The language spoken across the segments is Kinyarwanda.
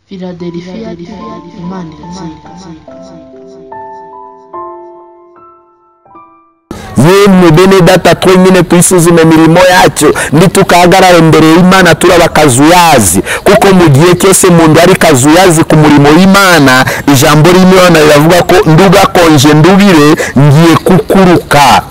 Philadelphia Imana iratsinda. Yemwe bene data twenyine twisuzume imirimo yacu nitukahagarara imbere y'Imana turaba kazuyazi, kuko mu gihe cyose umuntu ari kazuyazi ku murimo w'Imana, ijambo ry'Imana riravuga ko ndugakonje ndubire ngiye kukuruka.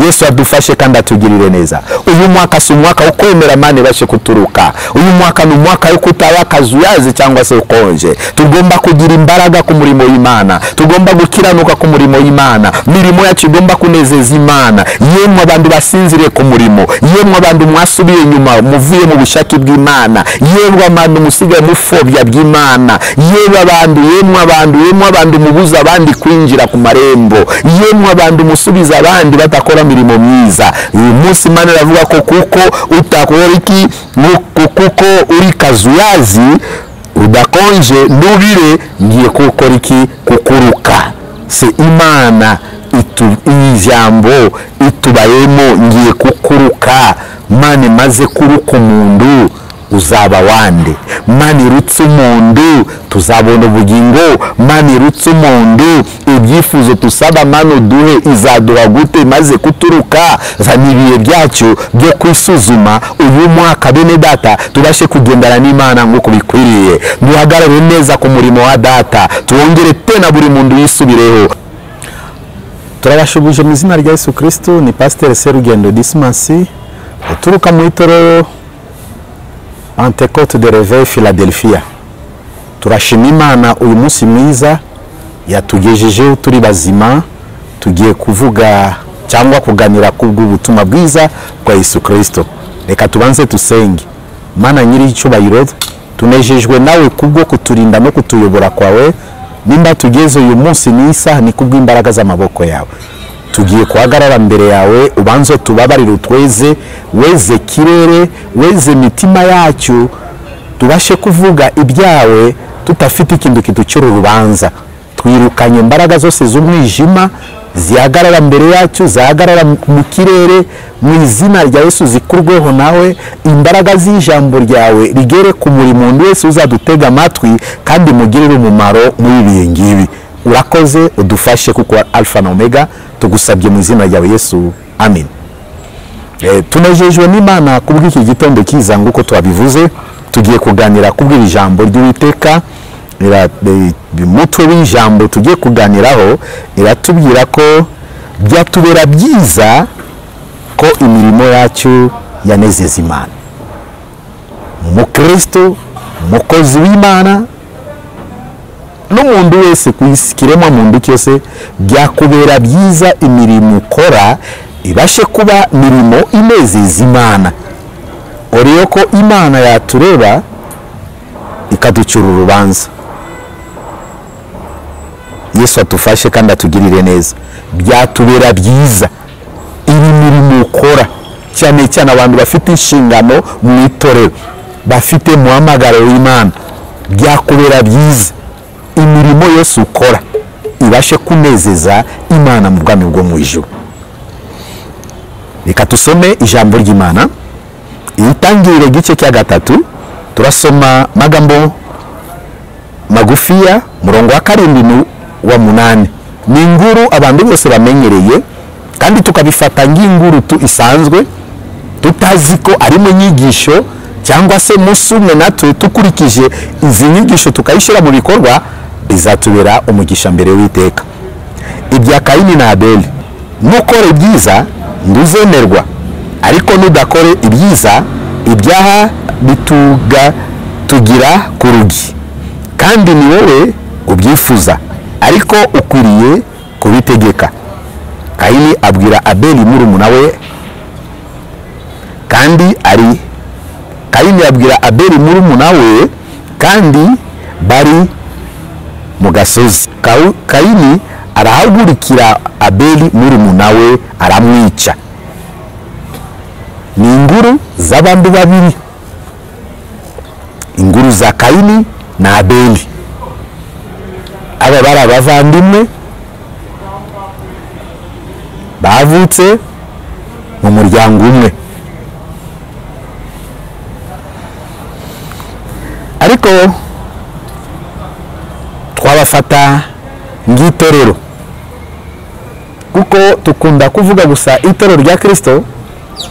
Yesu adufashe kandi atugirire neza. Uyu mwaka si umwaka wo kwemera Imana bashe kuturuka. Uyu mwaka ni umwaka wo kutaba kazuyazi cyangwa se ukonje. Tugomba kugira imbaraga ku murimo w'Imana, tugomba gukiranuka ku murimo w'Imana, mirimo yacu igomba kunezeza Imana. Yemwe abantu basinzire ku murimo, yemwe abantu mwasubiye inyuma muvuye mu bushake bw'Imana, yemwe abantu musigaye mufobya by'Imana, yemwe abantu mubuza abandi kwinjira ku marembo, yemwe abantu musubiza abandi batakora mirimo myiza. Uyu munsi Imana iravuga ko kuko utakora iki, kuko uri kazuyazi udakonje ndubire ngiye gukora iki, kukuruka. Se Imana ijambo itubayemo ngiye kukuruka. Mane maze kuruka umuntu uzaba wande, mani irutse umuntu tuzabona ubugingo, mani irutse umuntu ibyifuzo tusaba mano duhe izaduha gute maze kuturuka. Zanibiye byacu byo kwisuzuma uyu mwaka bene data tubashe kugendana n'Imana nk'uko bikwiriye, duhagarare neza ku murimo wa data, tuwongere tena buri muntu yisubireho. Turabashubuje mu izina rya Yesu Kristo. Ni Pasteur Serugendo Dismas uturuka mu itorero Pentecote de Réveil Philadelphia. Turashima Imana uyu munsi mwiza yatugejejeho turi bazima, tugiye kuvuga cyangwa kuganira ku bw'ubutumwa bwiza bwa Yesu Kristo. Reka tubanze tusenge. Mana nyiri icyubahiro, tunejejwe nawe kubwo kuturinda no kutuyobora kwawe. Nimba tugeze uyu munsi n'isaha ni kubw'imbaraga z'amaboko yawe. Tugiye kuhagarara mbere yawe, ubanze tubabarire utweze, weze kirere, weze mitima yacu, tubashe kuvuga ibyawe tutafite ikintu kiducira urubanza. Twirukanye imbaraga zose z'umwijima zihagarara mbere yacu, zahagarara mu kirere, mu izina rya Yesu zikurweho nawe. Imbaraga z'ijambo ryawe rigere ku muri muntu wese uzadutega amatwi, kandi mugirire umumaro muri ibihe ngibi. Urakoze, udufashe kuko Alpha na Omega, tugusabye mu izina rya Yesu, amen. Tunejejwe n'Imana kubw'iki gitondo cyiza nguko twabivuze. Tugiye kuganira kubw'iri jambo ry'Uwiteka. Umutwe w'ijambo tugiye kuganiraho iratubwira ko byatubera byiza ko imirimo yacu yanezeza Imana. Umukristo, umukozi w'Imana n'umuntu wese ku isi, kiremwa muntu cyose, byakubera byiza imirimo ukora ibashe kuba mirimo inezeza Imana. Oriyo ko Imana yatureba ikaducura urubanza. Yesu atufashe kandi atugirire neza. Byatubera byiza iyi mirimo ukora, cyane cyane abantu bafite inshingano mu itorero, bafite muhamagaro w'Imana. Byakubera byiza imirimo yose ukora ibashe kunezeza Imana mu bwami bwo mu ijuru. Reka tusome ijambo ry'Imana. Itangiriro igice cya 3 turasoma magambo magufiya, murongo wa 7 wa 8. Ni inkuru abantu bose bamenyereye, kandi tukabifata nk'inkuru isanzwe, tutazi ko ari mu nyigisho cyangwa se musumwe natwe tukurikije izi nyigisho tukayishira mu bikorwa, bizatubera umugisha mbere w'Iteka. Ibya Kayini na Abeli, nukore ibyiza nduzemerwa, ariko nudakore ibyiza ibyaha tugira ku rugi, kandi ni wowe ubyifuza, ariko ukwiriye kubitegeka. Kayini abwira Abeli murumuna we, Kayini abwira Abeli murumuna we, kandi bari mu gasozi. Kayini arahagurikira Abeli murumuna we aramwica. Ni inkuru z'abantu babiri, inkuru za Kayini na Abeli. Aba bari abavandimwe bavutse mu muryango umwe, ariko twabafata ng'itorero, kuko tukunda kuvuga gusa itorero rya Kristo,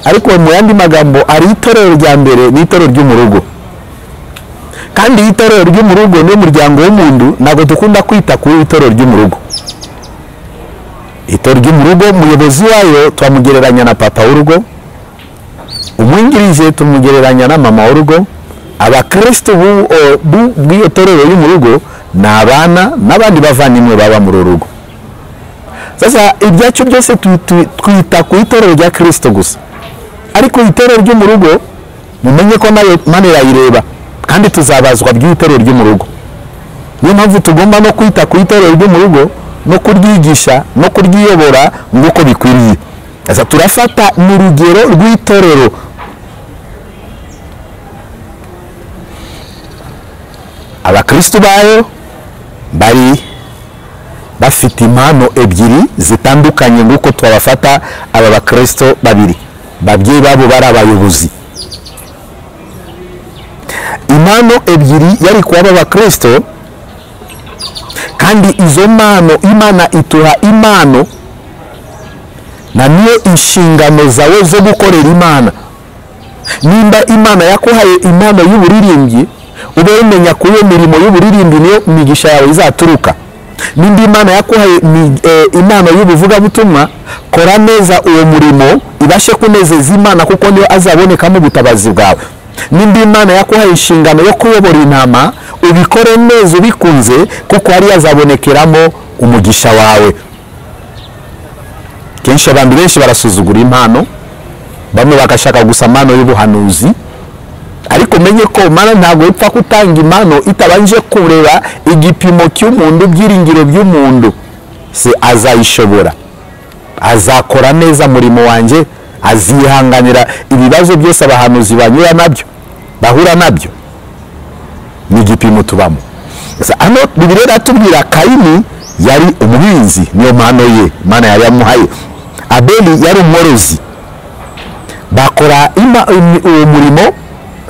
ariko mu yandi magambo ari itorero rya mbere ni itorero ryo mu rugo, kandi itorero ryo mu rugo ni umuryango w'umuntu, ntabwo dukunda kwita ku itorero ryo mu rugo. Itorero ryo mu rugo umuyobozi wayo twamugereranya na papa w'urugo, umwungirije tumugereranya na mama w'urugo, abakristo bw'iyo torero yo mu rugo ni abana n'abandi bavandimwe baba muri urugo. Sasa ibyacu byose twita ku itorero rya Kristo gusa, ariko itorero ryo mu rugo mumenye ko nayo Imana irayireba kandi tuzabazwa by'itorero ryo mu rugo. Niyo mpamvu tugomba no kwita ku itorero ryo mu rugo no kuryigisha no kuryiyobora nk'uko bikwiriye. Sasa turafata mu rugero rw'itorero. Abakristo bayo bari bafite impano ebyiri zitandukanye nk'uko twabafata aba bakristo babiri, babyeyi babo bari abayobozi. Impano ebyiri yari kuba abakristo, kandi izo mpano Imana ituha impano na niyo inshingano zawe zo gukorera Imana. Nimba Imana yakuhaye impano y'uburirimbyi, ube umenya ko iyo mirimo y'uburirimbyi niyo migisha yawe izaturuka. Nimba Imana yakuhaye impano y'ubuvugabutumwa, kora neza uwo murimo ibashe kunezeza Imana, kuko niyo azabonekamo ubutabazi bwawe. Nimba Imana yakuhaye inshingano yo kuyobora intama, ubikore neza ubikunze, kuko hari azabonekeramo umugisha wawe. Kenshi abantu benshi barasuzugura impano, bamwe bagashaka gusa impano y'ubuhanuzi, ariko menye ko Imana ntabwo ipfa kutanga impano itabanje kureba igipimo cy'umuntu, byiringiro by'umuntu. Se azayishobora, azakora neza murimo wanjye, azihanganira ibibazo byose abahanuzi banyura nabyo, bahura nabyo. Ni igipimo tubamo. Hano Bibiliya iratubwira Kayini yari umuhinzi, niyo mpano ye Imana yari yamuhaye. Abeli yari umworozi, bakora uwo murimo,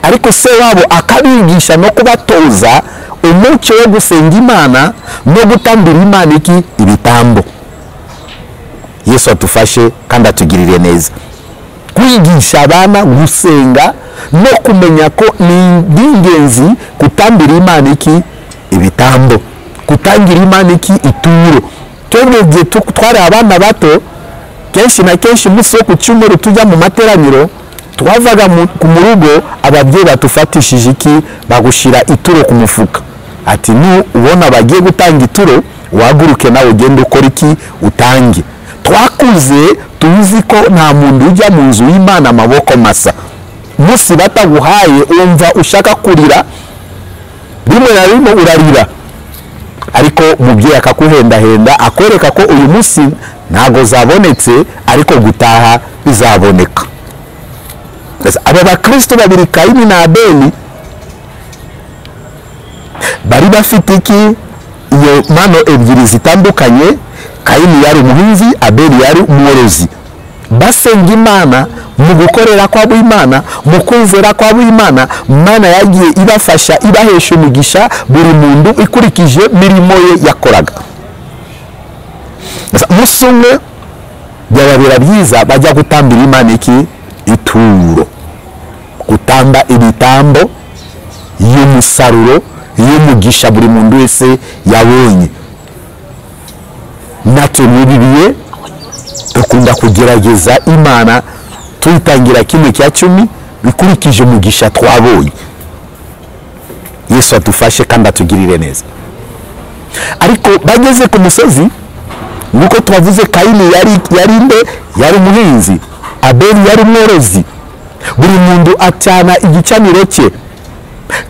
ariko se wabo akabigisha no kubatoza umucyo wo gusenga Imana no gutambira Imana ibitambo. Yesu atufashe kandi atugirire neza. Kwigisha abana gusenga no kumenya ko ni ingenzi kutambira Imana ibitambo, kutangira Imana ituro. Twebwe twari abana bato, kenshi na kenshi umunsi wo ku cyumweru tujya mu materaniro, twavaga mu rugo, ababyeyi batufatishije bagushira ituro ku mufuka, ati ubona bagiye gutanga ituro, waguruke nawe ugende ukora utange. Twakuze tuzi ko nta muntu ujya mu nzu y'Imana amaboko masa. Umunsi bataguhaye umva ushaka kurira, rimwe na rimwe urarira, ariko umubyeyi akakuhendahenda akwereka ko uyu munsi ntago zabonetse, ariko gutaha bizaboneka. Aba bakristo babiri Kayini na Abeli bari bafite iyo mpano ebyiri zitandukanye. Kayini yari umuhinzi, Abeli yari umworozi. Basenga Imana mu gukorera kwabo Imana, mu kwizera kwabo Imana, Imana yagiye ibafasha, ibahesha umugisha buri muntu ikurikije mirimo ye yakoraga. Umunsi umwe byababera byiza bajya gutambira Imana ituro, gutamba ibitambo y'umusaruro y'umugisha buri muntu wese yabonye. Natwe Bibiliya dukunda kugerageza Imana tuyitangira 1/10 bikurikije umugisha twabonye. Yesu adufashe kandi atugirire neza. Ariko bageze ku musozi, nuko twavuze Kayini yari umuhinzi, Abeli yari umworozi. Buri muntu acana igicaniro cye.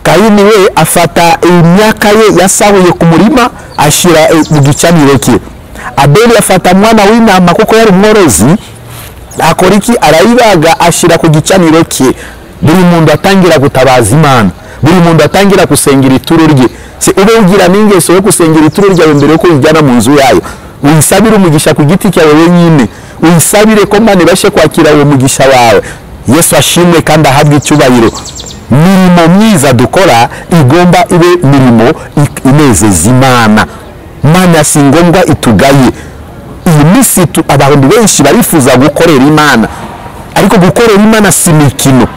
Kayini we afata imyaka ye yasahuye ku murima ashira mu gicaniro cye. Abeli afata mwana w'intama kuko yari umworozi, akora arayibaga ashira ku gicaniro cye. Buri muntu atangira gutabaza Imana, buri muntu atangira gusengera ituro rye. Se ube ugira n'ingeso yo gusengera ituro ryawe mbere yuko ujyana mu nzu yayo. Uyisabire umugisha ku giti cyawe wenyine, uyisabire ko Imana ibashe kwakira uwo mugisha wawe. Yesu ashimwe kandi ahabwe icyubahiro. Mirimo myiza dukora igomba ibe mirimo inezeza Imana. Imana si ngombwa itugaye. Iyi minsi abantu benshi barifuza gukorera Imana, ariko gukorera Imana si mikino.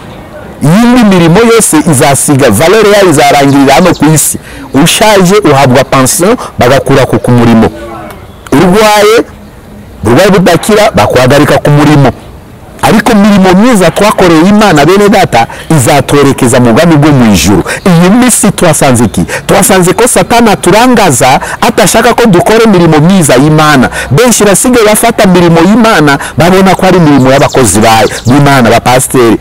Yindi mirimo yose izasiga, valeur yayo izarangirira hano ku isi. Ushaje uhabwa pension bagakura ku murimo, urwaye budakira bakwagarika ku murimo. Ariko mirimo myiza twakoreye Imana bene data izatwerekeza mu bwami bwo mu ijuru. Iyi minsi twasanze iki? Twasanze ko Satani aturangaza atashaka ko dukora mirimo myiza y'Imana. Benshi basigaye bafata mirimo y'Imana babona ko ari mirimo y'abakozi b'Imana, ba pasiteri.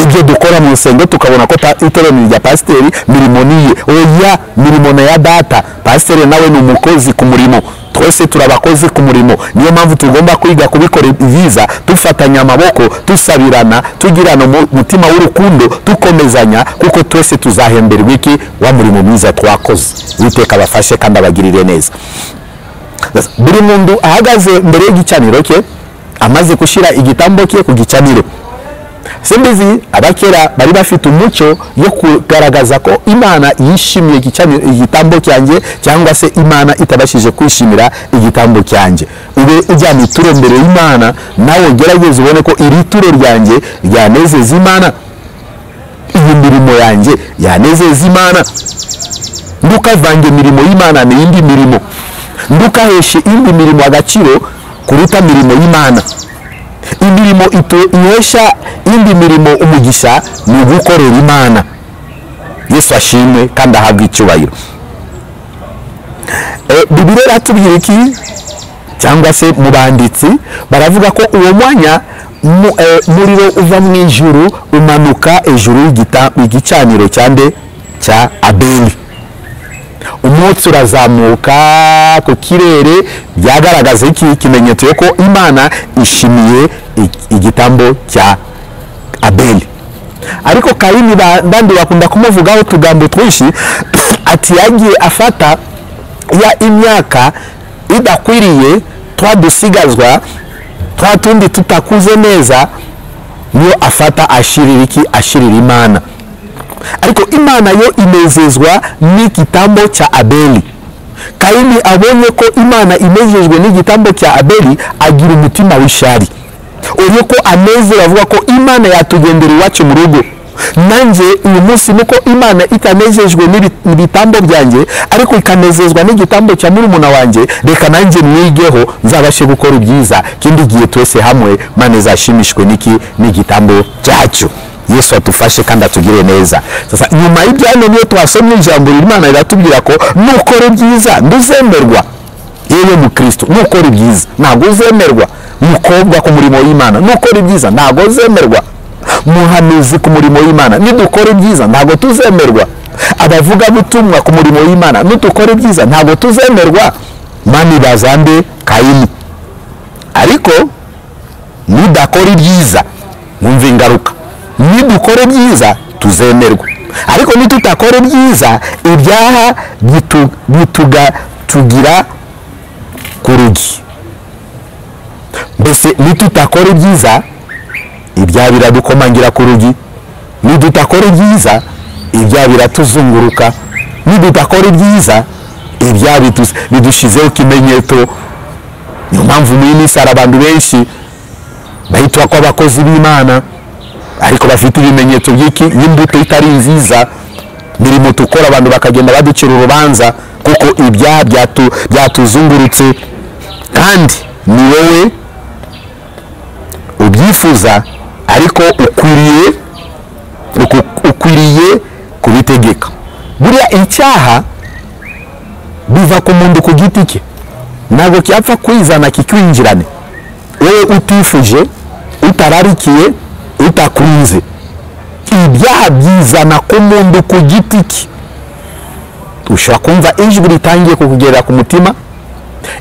Ibyo dukora mu rusengo tukabona ko iteraniro rya pasiteri mirimo niye. Oya, mirimo na ya data. Pasiteri nawe ni umukozi ku murimo. Twese turabakozi ku murimo. Niyo mpamvu tugomba kwiga kubikora byiza, dufatanya amaboko, tusabirana, tugirana umutima w'urukundo, tukomezanya, kuko twese tuzahemberwa iki? Wa murimo mwiza twakoze. Uwiteka abafashe kandi abagirire neza. Buri muntu ahagaze mbere y'igicaniro cye amaze gushira igitambo cye ku gicaniro. Simbizi abakera bari bafite umuco yo kugaragaza ko Imana yishimiye igitambo cyanjye, cyangwa se Imana itabashije kwishimira igitambo cyanjye. Ube ujyana ituro mbere y'Imana, nawe gerageza ubone ko iri turo ryanjye ryanezeza Imana, iyi mirimo yanjye yanezeza Imana. Ndukavange mirimo y'Imana n'indi mirimo, ndukaheshe indi mirimo agaciro kuruta mirimo y'Imana. Imirimo ihesha indi mirimo umugisha ni ugukorera Imana. Yesu ashimwe kandi ahabwe icyubahiro. Bibiliya iratubwira iki? Cyangwa se mu banditsi baravuga ko uwo mwanya umuriro uva mu ijuru umanuka ejuru y'igicaniro cya Abeli. Umwotsi urazamuka ku kirere, byagaragaza iki? Ikimenyetso yuko Imana ishimiye igitambo cya Abeli. Ariko Kayini bandi bakunda kumuvugaho tugambo twinshi, ati yagiye afata ya imyaka idakwiriye, twadusigazwa twatundi tutakuze neza, niyo afata ashirira iki? Ashirira Imana. Ariko Imana yo inezezwa n'igitambo cya Abeli. Kayini abonye ko Imana inezejwe n'igitambo cya Abeli, agira umutima w'ishari. Uyo ko anezera avuga ko Imana yatugendera iwacu mu rugo. Nanjye uyu munsi nuko Imana itanezejwe n'ibitambo byanjye, ariko ikanezezwa n'igitambo cya murumuna wanjye, reka nanjye mwigeho nzabashe gukora ibyiza, kindi gihe twese hamwe Imana izashimishwe n'igitambo cyacu. Yesu atufashe kandi atugire neza. Sasa nyuma y'ibyo niyo twasomye ijambo Imana iratubwira ko nukora byiza nduzemerwa. Yewe mu Kristo nukora byiza ntago uzemerwa. Mukobwa ku murimo w'Imana nukora byiza ntago uzemerwa. Muhanuzi ku murimo w'Imana nidukora byiza ntago tuzemerwa. Abavuga butumwa ku murimo w'Imana nidukora byiza ntago tuzemerwa. Mani bazambe Kayini. Ariko nidakora byiza mwumva ingaruka. Nidukore byiza tuzemerwa, ariko nitutakore byiza ibyaha tugira ku rugi. Mbese nitutakore byiza ibyaha biradukomangira ku rugi, nidutakore byiza ibyaha biratuzunguruka, nidutakore byiza ibyaha bidushizeho ikimenyetso. Niyo mpamvu muri minsi hari abantu benshi bahitwa ko abakozi b'Imana, ariko bafite ibimenyetso y'imbuto itari nziza. Mirimo tukora abantu bakagenda baducira urubanza kuko ibyaha byatuzungurutse, kandi ni wowe ubyifuza, ariko ukwiriye kubitegeka. Buriya icyaha biva ku muntu ku giti cye, ntabwo cyapfa kwizana kikwinjirane. Wowe utifuje, utararikiye, utakunze, ibyaha byizana ku muntu ku giti cye. Ushobora kumva ijwi ritangiye kukugera ku mutima,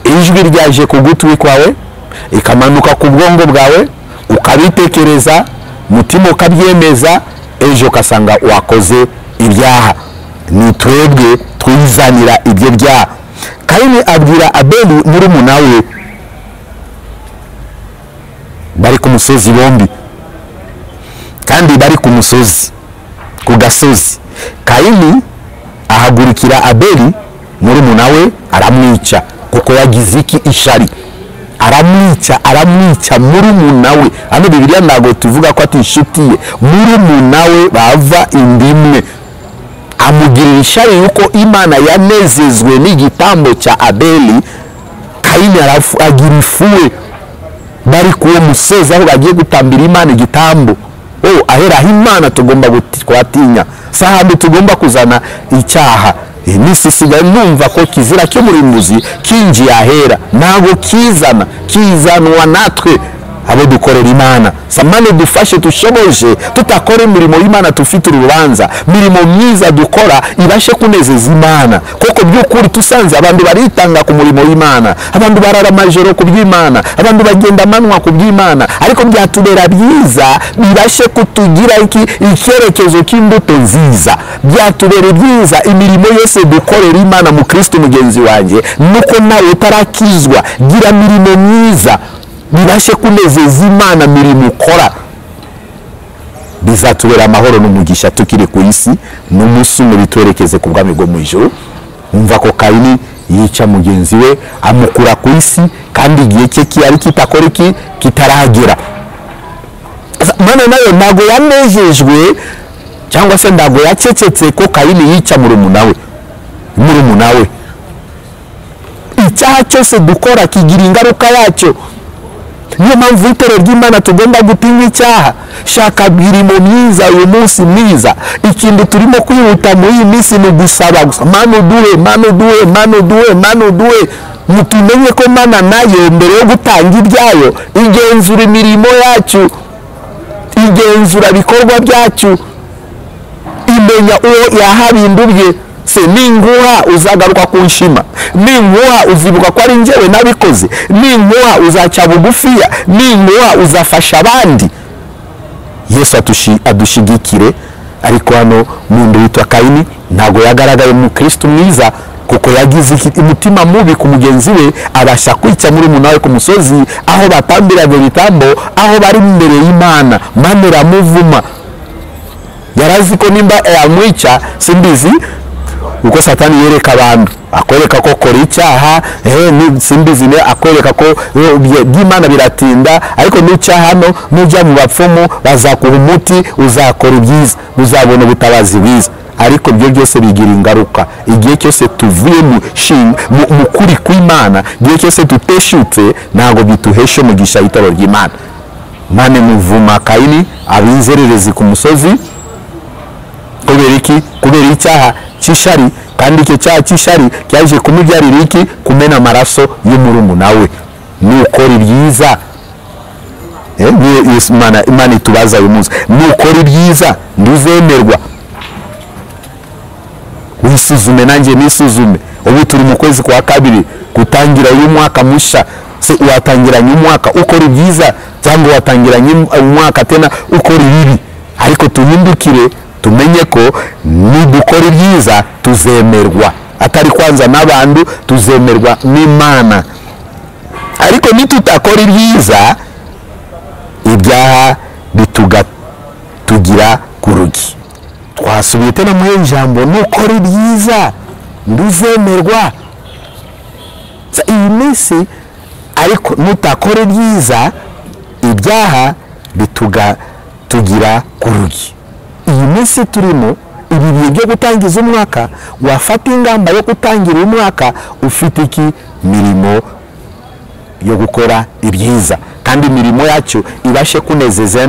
ijwi ryaje ku gutwi kwawe, ikamanuka ku bwongo bwawe, ukabitekereza, mutima ukabyemeza, ejo ukasanga wakoze ibyaha. Ni twebwe twizanira ibyo byaha. Kayini abwira Abeli murumuna we, bari ku musozi bombi, kandi bari ku musozi, ku gasozi. Kayini ahagurukira Abeli murumuna we aramwica kuko yagize iki? Ishari. aramwica murumuna we. Hano Bibiliya ntabwo tuvuga ko ati inshuti ye, murumuna we bava indimwe, amugirira ishari yuko Imana yanezezwe n'igitambo cya Abeli. Kayini agira ifuwe bari kuwo musozi aho bagiye gutambira Imana igitambo. Aheraho Imana tugomba kwatinya, sahandi tugomba kuzana icyaha. Nisisigaye numva ko kizira cy'umurimbuzi kinjiye ahera, ntabwo kizanwa natwe abo dukorera Imana. Samane dufashe tushoboje, tutakora imirimo y'Imana tufite urubanza, mirimo myiza dukora ibashe kunezeza Imana. Koko by'ukuri tusanze abantu baritanga ku murimo y'Imana, abantu barara amajoro ku by'Imana, abantu bagenda amanwa ku by'Imana, ariko byatubera byiza bibashe kutugira icyerekezo cy'imbuto nziza. Byatubera byiza imirimo yose dukorera Imana mu Kristo mugenzi wanjye, nuko nawe utarakizwa gira mirimo myiza bibashe kunezeza Imana. Mirimo ukora bizatubera amahoro n'umugisha tukiri ku isi, n'umunsi umwe bitwerekeze ku bwami bwo mu ijuru. Umva ko Kayini yica mugenzi we, amukura ku isi, kandi igihe cye kiyari kitakora iki? Kitaragera. Mana nayo ntabwo yanejejwe cyangwa se ntabwo yacecetse ko Kayini yica murumuna we. Icyaha cyose dukora kigira ingaruka yacyo. Niyo mpamvu itorero ry'Imana tugomba gutinya icyaha. Shaka mirimo myiza uyu munsi mwiza. Ikindi turimo kwihuta muri iyi minsi ni gusaba gusa, Mana uduhe. Mutumenye ko Mana nayo mbere yo gutanga ibyayo igenzura imirimo yacu, igenzura ibikorwa byacu, imenya uwo yahabindubye. Se ninguha uzagaruka kunshima, ninguha uzibuka ko ari njyewe nabikoze, ninguha uzaca bugufiya, ninguha uzafasha abandi. Yesu adushigikire. Ariko hano mundu witwa Kayini ntabwo yagaragaye mu Kristo mwiza, kuko yagize umutima mubi ku mugenzi we, abasha kwica murumuna we ku musozi aho batambiraga ibitambo, aho bari imbere y'Imana. Mana iramuvuma. Yarazi ko nimba yamwica, simbizi uko Satani yereka abantu, akwereka ko kora icyaha, simbizi ne akwereka ko by'Imana biratinda, ariko n'icyaha hano nujya mu bapfumu bazakuha umuti, uzakora ibyiza, uzabona ubutabazi bwiza. Ariko byo byose bigira ingaruka. Igihe cyose tuvuye mu kuri kw'Imana, igihe cyose tuteshutse, ntabwo bituheshe umugisha itorero ry'Imana. Mane muvuma Kayini abinzererezi ku musozi. Kubera iki? Kubera icyaha cy'ishari, kandi icyo cyaha cy'ishari cyaje kumubyarira iki? Kumena amaraso y'umurumuna we. Nukora ibyiza, Imana itubaza uyu munsi, nukora ibyiza nduzemerwa. Wisuzume nanjye nisuzume. Ubu turi mu kwezi kwa kabiri gutangira uyu mwaka musha. Se watangiranye umwaka ukora ibyiza, cyangwa watangiranye umwaka tena ukora ibibi? Ariko tuhindukire tumenye ko nidukora ibyiza tuzemerwa, atari kwanza n'abantu, tuzemerwa n'Imana. Ariko nitutakora ibyiza, ibyaha tugira ku rugi. Twasubiye tena mu ijambo, nukora ibyiza nduzemerwa. Iyi minsi ariko nutakora ibyiza, ibyaha tugira ku rugi. Iyi minsi turimo, ibi bihe byo gutangiza umwaka, wafata ingamba yo gutangira umwaka ufite iki? Mirimo yo gukora ibyiza, kandi imirimo yacu ibashe kunezeza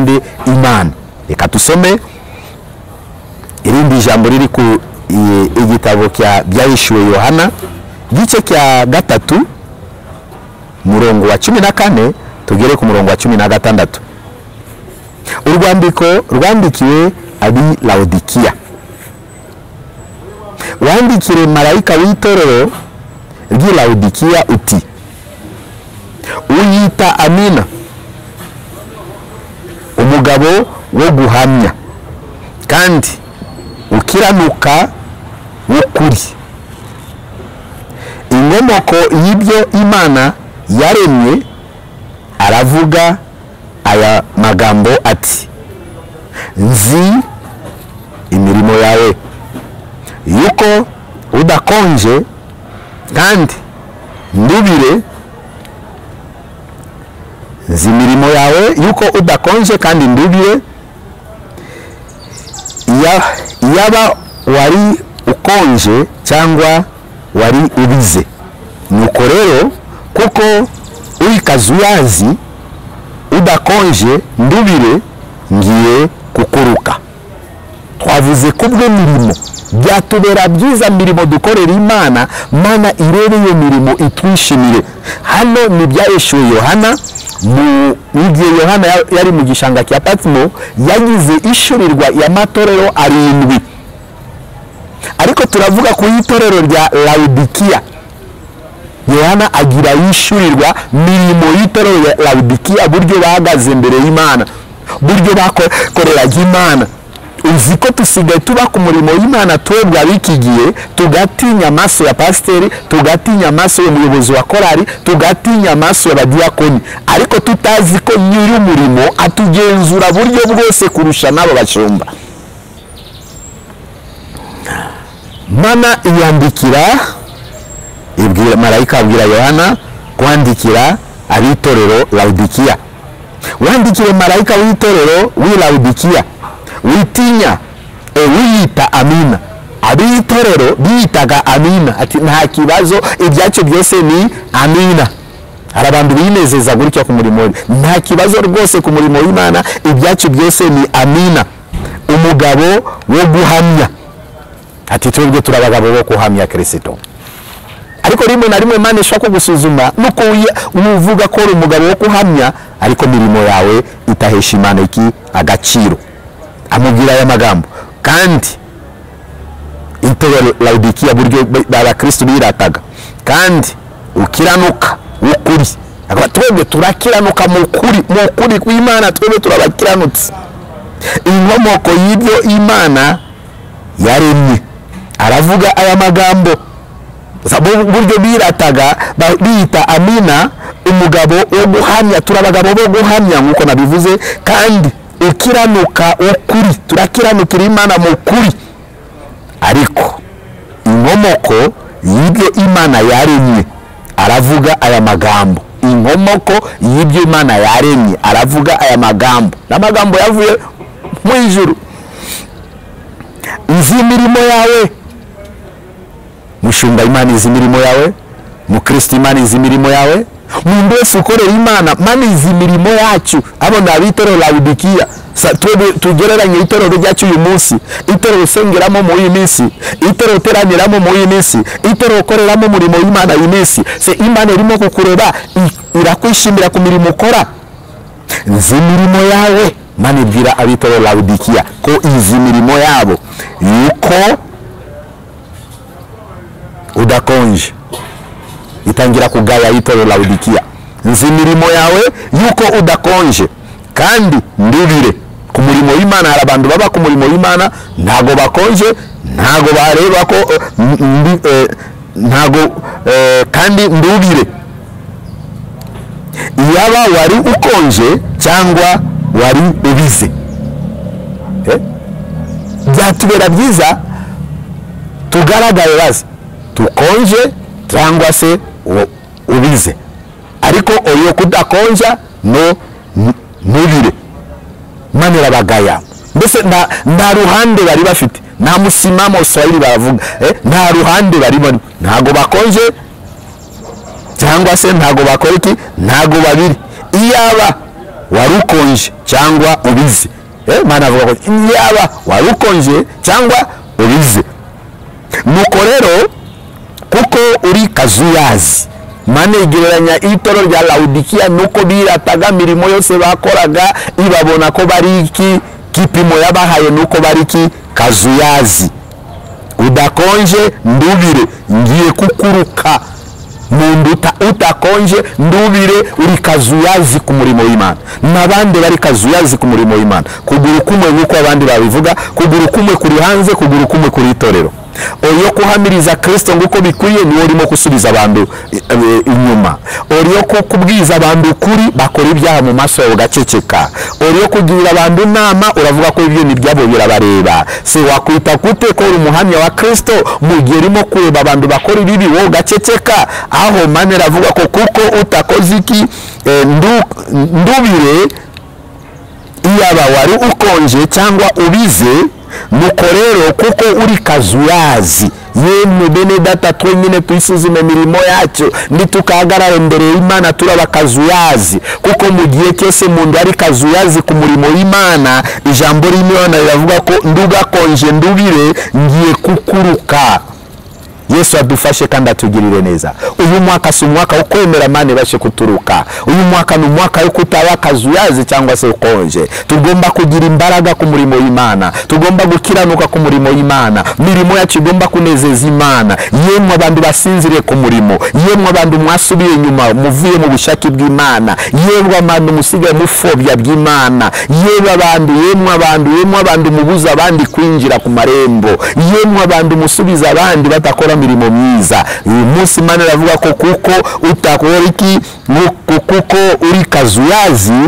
Imana. Reka tusome irindi jambo riri ku igitabo byahishuwe Yohana, gice cya 3 murongo wa 14 tugere ku murongo wa 16. Urwandiko rwandikiwe abi Laodikiya. Wandikire marayika w'itorero ry'i Laodikiya uti: uyita Amina, umugabo wo guhamya kandi ukiranuka w'ukuri, inkomoko y'ibyo Imana yaremye, aravuga aya magambo ati: nzi imirimo yawe, yuko udakonje kandi ndubire nzi imirimo yawe yuko udakonje, kandi ndubire yaba wari ukonje cyangwa wari ubize. Nuko rero kuko uri kazuyazi udakonje, ndubire ngiye kukuruka. Twavuze kubw'imirimo byatubera byiza mirimo dukorera Imana, Mana irebe iyo mirimo itwishimire. Hano ni byaheshuwe Yohana mu gihe Yohana yari mu gishanga cya Patmo, yagize ishurirwa y'amatorero 7. Ariko turavuga ku itorero rya Laodikiya, Yohana agira yishurirwa mirimo y'itorero rya Laodikiya, buryo bahagaze imbere y'Imana, buryo bakoreraga Imana. Uzi ko tusigaye tuba ku murimo w'Imana twebwe abikigiye, tugatinya amaso ya pasiteri, tugatinya amaso y'umuyobozi wa korari, tugatinya amaso y'abadiyakoni, ariko tutazi ko nyiri umurimo atugenzura buryo bwose kurusha n'abo bashumba. Mana iyandikira, ibwira marayika abwira Yohana kwandikira abitorero Laodikiya. Wandikire marayika w'itorero w'i Laodikiya, witinya wiyita Amina. Abitorero biyitaga Amina, ati nta kibazo, ibyacu byose ni Amina. Hari abantu binezeza gutya ku murimo we, nta kibazo rwose ku murimo w'Imana, ibyacu byose ni Amina. Umugabo wo guhamya, ati twebwe turabagabo bo guhamya Kristo. Ariko rimwe na rimwe Imana ishaka kugusuzuma nuko uvuga ko uri umugabo wo guhamya, ariko mirimo yawe itahesha Imana iki agaciro. Amubwira aya magambo, kandi itorero Laodikiya buryo b'Abakristo birataga, kandi ukiranuka ukuri. Twebwe turakiranuka mu kuri kw'Imana, twebwe turabakiranutse. Inkomoko y'ibyo Imana yaremye. Aravuga aya magambo, buryo birataga bita Amina, umugabo wo guhamya, turabagabo bo guhamya nkuko nabivuze, kandi ukiranuka ukuri, turakiranukira Imana mu kuri. Ariko inkomoko y'ibyo Imana yaremye, aravuga aya magambo. Inkomoko y'ibyo Imana yaremye, aravuga aya magambo, n'amagambo yavuye mu ijuru. Nzi imirimo yawe mushumba, Imana izi imirimo yawe. Mukristo, Imana izi imirimo yawe. Umuntu wese ukorera Imana, Mana izi imirimo yacu. Abo ni abitorero Laodikiya. Tugereranye itorero ryacu uyu munsi, itorero usengeramo mu iyi minsi, itorero uteraniramo mu iyi minsi, itorero ukoreramo umurimo w'Imana iyi minsi. Se Imana irimo kukureba, irakwishimira ku mirimo ukora. Nzi imirimo yawe. Mana ibwira abitorero Laodikiya ko izi imirimo yabo yuko udakonje. Itangira kugaya itorero Laodikiya, nzi imirimo yawe yuko udakonje, kandi ndubire ku murimo w'Imana. Hari abantu baba ku murimo w'Imana ntago bakonje, ntago bareba ko ntago, kandi ndubire yaba wari ukonje cyangwa wari ubize. Byatubera byiza tugaragaye bazi tukonje cyangwa se ubize, ariko oyo kudakonja no nubire. Imana irabagaya, mbese nta ruhande bari bafite, nta musimamo Swahili baravuga, nta ruhande bari bari, ntago bakonje cyangwa se ntago bakora iki, ntago babiri. Iyaba wari ukonje cyangwa ubize, Imana avuga ko iyaba wari ukonje cyangwa ubize. Nuko rero kuko uri kazuyazi, Imana igereranya itorero rya Laodikiya nuko birataga mirimo yose bakoraga, ibabona ko bari iki kipimo yabahaye, nuko bari iki kazuyazi. Udakonje ndubire ngiye kukuruka. Mundu utakonje ndubire uri kazuyazi ku murimo w'Imana. Nabandi bari kazuyazi ku murimo w'Imana, kuguru kumwe nkuko abandi babivuga, kuguru kumwe kuri hanze, kuguru kumwe kuri itorero. Oyo kuhamiriza Kristo nguko bikwiye ni urimo kusubiza abantu inyuma. Oyo kubwiza abantu kuri bakora ibyaha mu maso yawe gaceceka. Oyo kugira abantu nama uravuga ko ibyo nibyabo birabareba. Se wakwita kute ko umuhamya wa Kristo mu gihe urimo kureba abantu bakora ibibi wowe gaceceka? Aho manera avuga ko kuko utakoze iki ndubire iyaba wari ukonje cyangwa ubize, nuko rero kuko uri kazuyazi yemwe bene data twenyine tuyisuzume mirimo yacu nitukahagarara imbere y'Imana turaba kazuyazi, kuko mu gihe cyose umuntu ari kazuyazi ku murimo w'Imana ijambo ry'Imana riravuga ko ndugakonje ndubire ngiye kukuruka. Yesu adufashe kandi atugirire neza. Uyu mwaka si umwaka wo kwemera Imana ibashe kuturuka. Uyu mwaka ni umwaka wo kutaba kazuyazi cyangwa se ukonje. Tugomba kugira imbaraga ku murimo w'Imana, tugomba gukiranuka ku murimo w'Imana, mirimo yacu igomba kunezeza Imana. Yemwe abantu basinzire ku murimo, yemwe abantu mwasubiye inyuma muvuye mu bushake bw'Imana, yemwe abantu musigaye mufobya bw'Imana, yemwe abantu mubuza abandi kwinjira ku marembo, yemwe abantu musubiza abandi batakora mirimo myiza. Uyu munsi Imana iravuga ko kuko utakora iki, kuko uri kazuyazi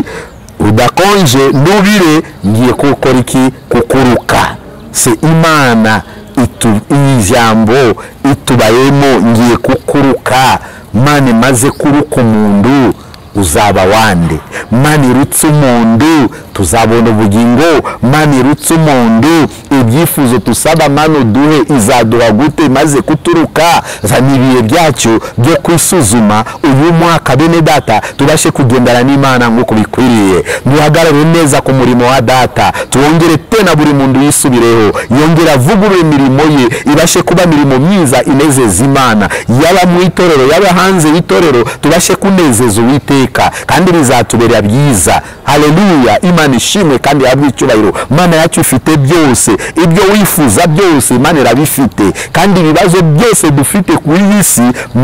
udakonje ndubire ngiye gukora iki, kukuruka. Se Imana ijambo itubayemo ngiye kukuruka. Mane maze kuruka umuntu uzaba wande? Mane irutse umuntu tuzabona ubugingo? Mane irutse umuntu ibyifuzo tusaba Mana duhe izaduha gute maze kuturuka? Zanibiye byacu byo kwisuzuma uyu mwaka bene data tubashe kugendana n'Imana nk'uko bikwiriye. Duhagarare neza ku murimo wa data, tuongere tena buri muntu yisubireho, yongera avugurure imirimo ye ibashe kuba mirimo myiza inezeza Imana, yaba mu itorero yaba hanze y'itorero tubashe kunezeza Uwiteka kandi bizatuberera byiza. Haleluya! Imana ishimwe kandi yabwe icyubahiro. Mana yacu ifite byose, ibyo wifuza byose Imana irabifite, kandi ibibazo byose dufite kuri iyi si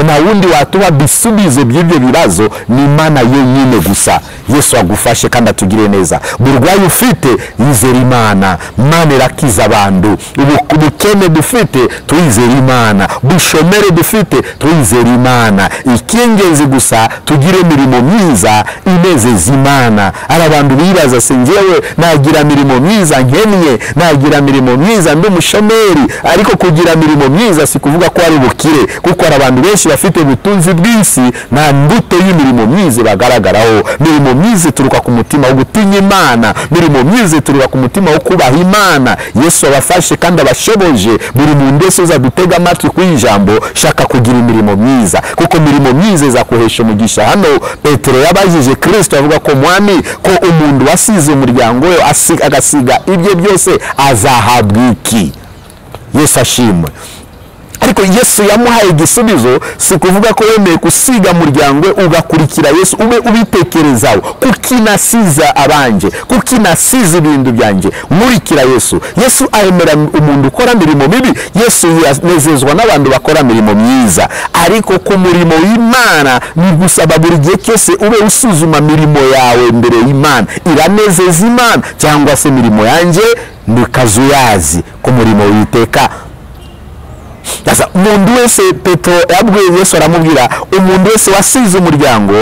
na wundi watuba bisubize by'ibyo bibazo ni Imana yenyine gusa. Yesu agufashe kandi atugire neza. Burwayi ufite yizera Imana, Imana irakiza abantu. Ubukene dufite tuyizera Imana, bushomere dufite tuyizera Imana. Ikingenzi gusa tugire mirimo myiza inezeza Imana. Ari abantu bibaza se njyewe nagira mirimo myiza nkennye, nagira mirimo myiza ndi umushomeri, ariko kugira mirimo myiza si kuvuga ko ari bukire, kuko ari abantu benshi bafite ubutunzi bw'isi nta mbuto y'imirimo myiza bagaragaraho. Mirimo myiza turuka ku mutima wo gutinya Imana, mirimo myiza turuka ku mutima wo kubaha Imana. Yesu abafashe kandi abashoboje buri muntu wese uzadutega amatwi ku ijambo shaka kugira imirimo myiza, kuko mirimo myiza izakuhesha umugisha. Hano Petero yabajije Kristo avuga ko mwami ko umuntu wasize umuryango we agasiga ibye byose azahabwa iki? Yesu ashimwe. Ariko Yesu yamuhaye igisubizo, si kuvuga ko wemeye gusiga umuryango ugakurikira Yesu ube ubitekerezaho, kuki nasiza abanje, kuki nasiza ibintu byanjye nkurikira Yesu. Yesu ayemera umuntu ukora mirimo mibi, Yesu yanezezwa n'abantu bakora mirimo myiza. Ariko ku murimo w'Imana bigusaba buri gihe cyose ube usuzuma mirimo yawe mbere y'Imana, iranezeza Imana cyangwa se mirimo yanjye ni kazuyazi ku murimo w'Uwiteka. Sasa umuntu wese Petero yabwiye Yesu aramubwira, umuntu wese wasize umuryango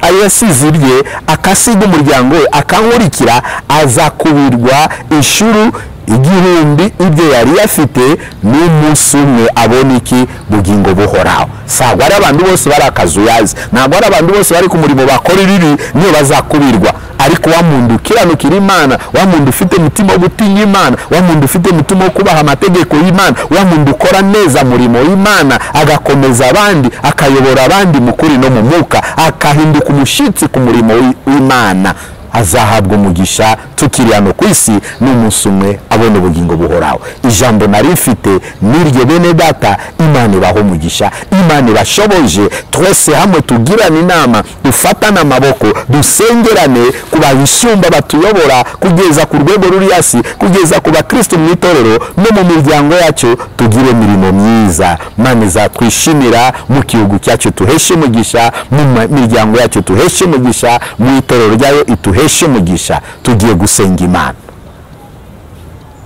ayasize ibye akasiga umuryango we akankurikira azakubirwa inshuro igihumbi ibyo yari afite n'umunsi umwe abona iki? Bugingo buhoraho. Ntabwo ari abantu bose bari akazuyazi, ntabwo ari abantu bose bari ku murimo bakora ibibi niyo bazakubirwa, ariko wa muntu ukiranukira Imana, wa muntu ufite umutima wo gutinya Imana, wa muntu ufite umutima wo kubaha amategeko y'Imana, wa muntu ukora neza murimo w'Imana agakomeza abandi akayobora abandi mu kuri no mu mwuka akahinduka umushitsi ku murimo w'Imana, azahabwa umugisha tukiri hano ku isi n'umunsi umwe abona ubugingo buhoraho. Ijambo nari mfite niryo bene data, Imana ibaho umugisha, Imana ibashoboje. Twese hamwe tugirane inama, dufatane amaboko, dusengerane ku babishyumba batuyobora kugeza ku rwego ruri hasi, kugeza ku bakristo mu itorero no mu miryango yacu, tugire mirimo myiza. Imana izatwishimira mu gihugu cyacu, tuheshe umugisha mu miryango yacu, tuheshe umugisha mu itorero ryayo ituheshe umugisha. Tugiye gusenga Imana.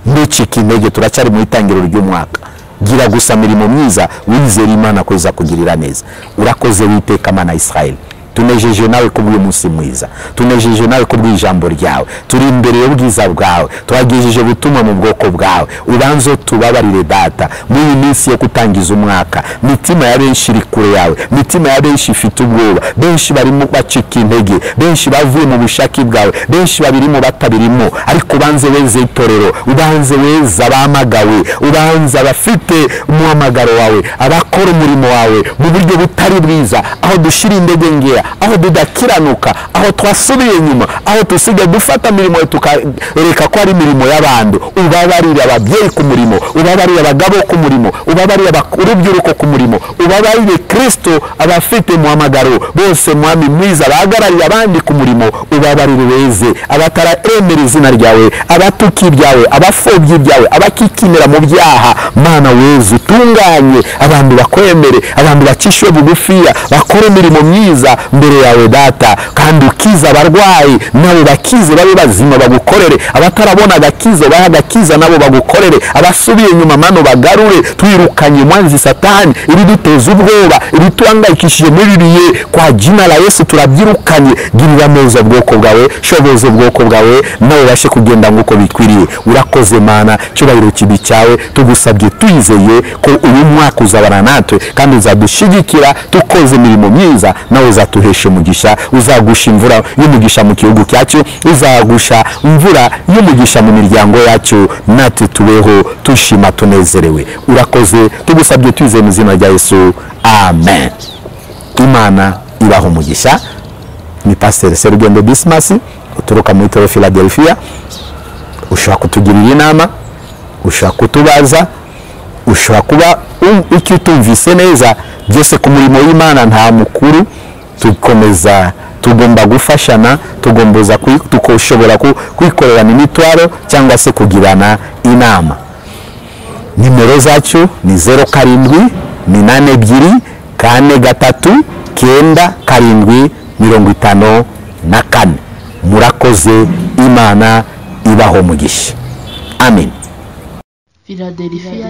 ntucike intege, turacyari mu itangiriro ry'umwaka. Gira gusa mirimo myiza, wizera Imana ko izakugirira neza. Urakoze Uwiteka Mana Israel, tunejeje nawe kubw'uyu munsi mwiza, tunejeje nawe kubw'ijambo ryawe, turi imbere y'ubwiza bwawe, twagejeje gutuma mu bwoko bwawe. Ubanzo tubabarire Data muri iyi minsi yo kutangiza umwaka. Mitima ya benshi iri kure yawe, mitima ya benshi ifite ubwoba, benshi barimo bacika intege, benshi bavuye mu bushake bwawe, benshi babirimo batabirimo. Ariko ubanze weze itorero, ubanze weza abamagawe, ubanze abafite umuhamagaro wawe, abakora umurimo wawe mu buryo butari bwiza, aho dushira indege ngeya, aho dudakiranuka, aho twasubiye inyuma, aho tusigaye dufata mirimo tukareka ko ari mirimo y'abantu. Ubabarire ababyeyi ku murimo, ubabarire abagabo ku murimo, ubabarire urubyiruko ku murimo, ubabarire Kristo abafite muhamagaro bose, mwami mwiza bahagarariye abandi ku murimo. Ubabarire weze abataremera izina ryawe, abatuki ibyawe, abafobyi ibyawe, abakikinira mu byaha. Mana weze utunganye abantu bakwemere, abantu bacishwe bugufiya, bakora imirimo myiza mbere yawe Data, kandi ukiza abarwayi nabo bakize babe bazima bagukorere, abatarabona agakiza baha agakiza nabo bagukorere, abasubiye inyuma Mana bagarure. Twirukanye mwanzi Satani ibiduteza ubwoba, ibituhangayikishije muri biye, kwa jina la Yesu turabyirukanye. Girira neza ubwoko bwawe, shoboza ubwoko bwawe, nawe bashe kugenda nguko bikwiriye. Urakoze Mana, cyubahiro kibi cyawe, tugusabye tuyizeye ko uyu mwaka uzabana natwe kandi uzadushigikira tukoze imirimo myiza, nawe uzatuhesha umugisha, uzagusha imvura y'umugisha mu gihugu cyacu, uzagusha imvura y'umugisha mu miryango yacu, natwe tubeho tushima tunezerewe. Urakoze, tugusabye twizeye mu izina rya Yesu, amen. Imana ibaho umugisha. Ni Pastor Serugendo Dismas uturuka mu Itorero Philadelphia. Ushobora kutugirira inama, ushobora kutubaza, ushobora kuba icyo utumvise neza. Byose ku murimo w'Imana nta mukuru, tukomeza tugomba gufashana, tukoshobora kwikorera imitwaro cyangwa se kugirana inama. Nimero zacu ni 0782439754. Murakoze, Imana ibaho umugisha. Amen. Philadelphia,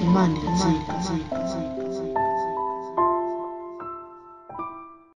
Imana irakira.